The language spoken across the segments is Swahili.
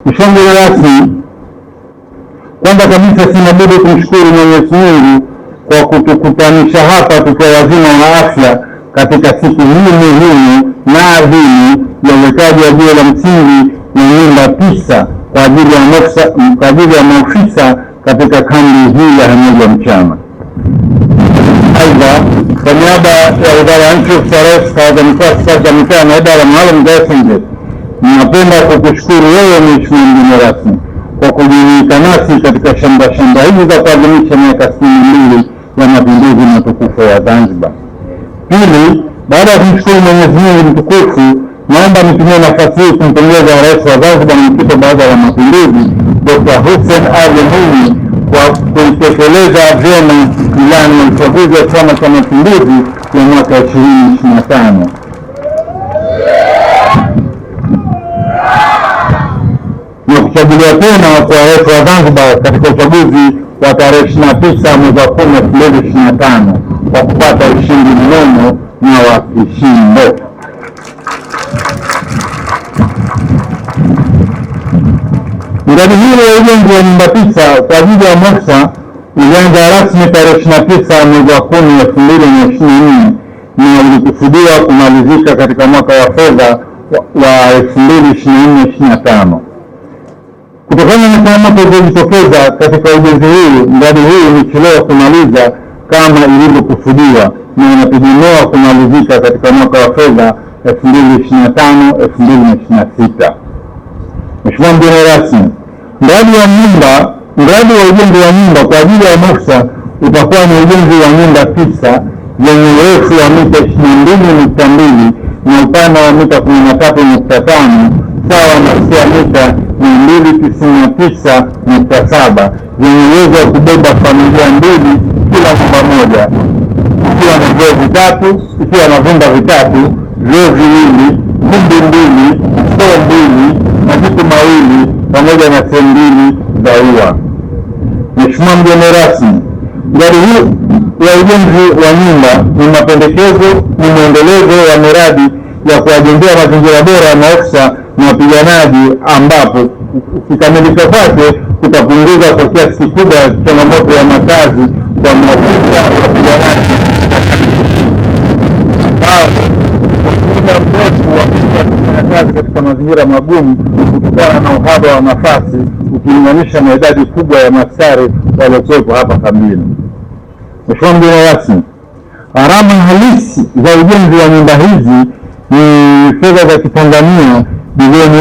Mheshimiwa rasmi, kwanza kabisa sina budi kumshukuru Mwenyezi Mungu kwa kutukutanisha hapa tukiwa wazima wa afya katika siku hii muhimu na adhimu ya uwekaji wa jiwe la msingi na nyumba 9 kwa ajili ya maofisa katika kambi hii ya Hamija Mchama. Aidha, kwa niaba ya Idara ya Nchi Ofisi ya Rais, Tawala za Mikoa, Staafu za Mitaa na Idara Maalum za SMZ, ninapenda kukushukuru wewe Mheshimiwa mgeni rasmi kwa kujumuika nasi katika shamba hizi za kuadhimisha miaka 62 ya mapinduzi matukufu ya Zanzibar. Pili, baada ya kumshukuru Mwenyezi Mungu mtukufu, naomba nitumie nafasi hii kumpongeza Rais wa Zanzibar na Mwenyekiti wa Baraza la Mapinduzi Dr. Hussein Ali Mwinyi kwa kuitekeleza vyema ilani ya uchaguzi wa Chama cha Mapinduzi ya mwaka 2025. na kuchaguliwa tena kwa Rais wa Zanzibar katika uchaguzi wa tarehe 29 mwezi wa 10 2025 kwa kupata ushindi mnono na wa kishindo. Miradi hii ya ujenzi wa nyumba 9 kwa ajili ya MOFSA ulianza rasmi tarehe 29 mwezi wa 10 2024 na ulikusudiwa kumalizika katika mwaka wa fedha wa 2024/25. Kutokana na changamoto zilizojitokeza katika ujenzi huu, mradi huu umechelewa kumaliza kama ilivyokusudiwa na unategemewa kumalizika katika mwaka wa fedha 2025/2026. Mheshimiwa mgeni rasmi, mradi wa ujenzi wa nyumba kwa ajili ya MOFSA utakuwa ni ujenzi wa nyumba 9 zenye urefu wa mita 22.2 na upana wa mita 13.5 sawa na mita 299.7 zenye uwezo wa kubeba familia 2 kila nyumba moja, ikiwa na vyoo vitatu, ikiwa na vyumba vitatu, vyoo viwili, kumbi 2, choo 2, majiko mawili pamoja na sehemu 2 za ua. Mheshimiwa mgeni rasmi, mradi huu wa ujenzi wa nyumba ni mapendekezo, ni mwendelezo wa miradi ya kuwajengea mazingira bora maofisa na wapiganaji, ambapo ukikamilika kwake kutapunguza kwa kiasi kikubwa changamoto ya makazi kwa maofisa na wapiganaji muda mrefu wa kufanya kazi katika mazingira magumu kutokana na uhaba wa nafasi ukilinganisha na idadi kubwa ya maaskari waliokuwepo hapa kambini. Mheshimiwa mgeni rasmi, gharama halisi za ujenzi wa nyumba hizi ni fedha za Kitanzania bilioni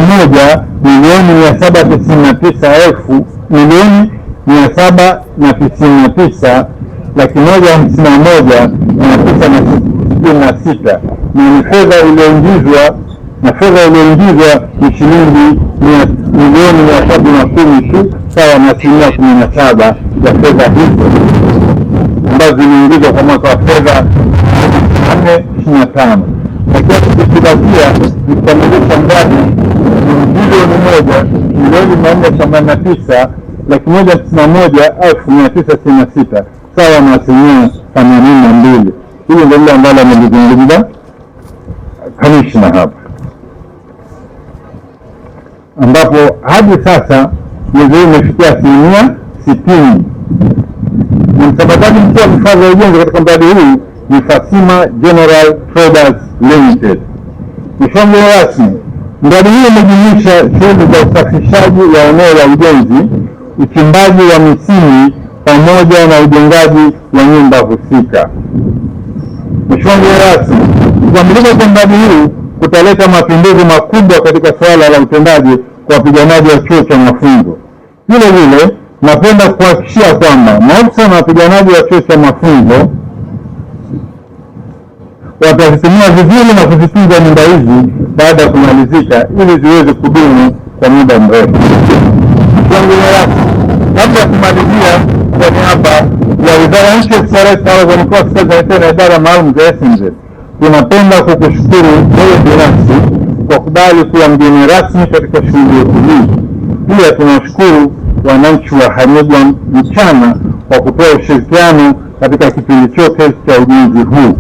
1,799,159,966 na fedha iliyoingizwa ni shilingi milioni 710 tu sawa na 17% ya fedha hizo ambazo ziliingizwa kwa mwaka wa fedha 2024/25. Lakini tukibakia kukamilisha mradi bilioni 1,489,191,966 sawa na 82%. Hili ndio ambalo amelizungumza kamishna hapa, ambapo hadi sasa mwezi huu umefikia 60%. Na msambazaji mkuu wa vifaa vya ujenzi katika mradi huu ni Fasima General Traders Limited. Mheshimiwa mgeni rasmi, mradi huu umejumuisha shughuli za usafishaji wa eneo la ujenzi, uchimbaji wa misingi pamoja na ujengaji wa nyumba husika. Mheshimiwa mgeni rasmi, kukamilika kwa mradi huu kutaleta mapinduzi makubwa katika suala la utendaji kwa wapiganaji wa chuo cha mafunzo. Vile vile, napenda kuhakikishia kwamba maofisa na wapiganaji wa chuo cha mafunzo watazitumia vizuri na kuzitunza nyumba hizi baada ya kumalizika ili ziweze kudumu kwa muda mrefu. Kabla ya kumalizia, kwa niaba ya Wizara ya Nchi Ofisi ya Rais, Tawala za Mikoa, Staafu za Mitaa na Idara Maalum za SMZ, tunapenda kukushukuru wewe binafsi kwa kubali kuwa mgeni rasmi katika shughuli yetu hii. Pia tunashukuru wananchi wa Hamija Mchama kwa kutoa ushirikiano katika kipindi chote cha ujenzi huu.